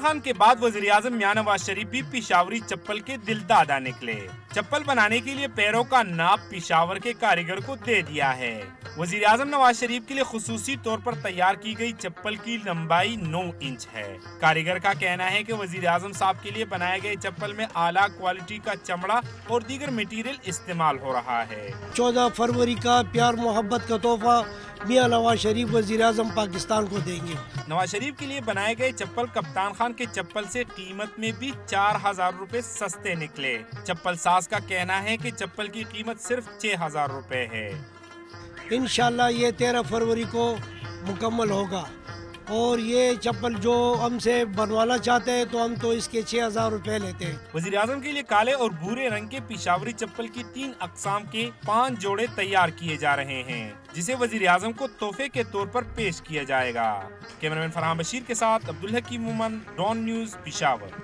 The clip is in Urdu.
خان کے بعد وزیر اعظم میاں نواز شریف بھی پشاوری چپل کے دلدادہ نکلے۔ چپل بنانے کے لیے پیروں کا ناپ پشاور کے کاریگر کو دے دیا ہے۔ وزیر اعظم نواز شریف کے لیے خصوصی طور پر تیار کی گئی چپل کی لمبائی 9 انچ ہے۔ کاریگر کا کہنا ہے کہ وزیر اعظم صاحب کے لیے بنائے گئے چپل میں اعلیٰ کوالٹی کا چمڑا اور دیگر مٹیریل استعمال ہو رہا ہے۔ 14 فروری کا پیار محبت کا تحفہ میاں نواز شریف وزیر اعظم پاکستان کو دیں گے۔ نواز شریف کے لیے بنائے گئے چپل کپتان خان کے چپل سے قیمت میں بھی 4000 روپے سستے نکلے۔ چپل ساز کا کہنا ہے کہ چپل کی قیمت صرف 6000 روپے ہے۔ انشاءاللہ یہ 13 فروری کو مکمل ہوگا، اور یہ چپل جو ہم سے بنوانا چاہتے ہیں تو ہم تو اس کے 6000 روپے لیتے ہیں۔ وزیر اعظم کے لیے کالے اور بھورے رنگ کے پشاوری چپل کی 3 اقسام کے 5 جوڑے تیار کیے جا رہے ہیں، جسے وزیر اعظم کو تحفے کے طور پر پیش کیا جائے گا۔ کیمرہ مین فرحان بشیر کے ساتھ عبدالحکیم مومن، ڈان نیوز، پشاور۔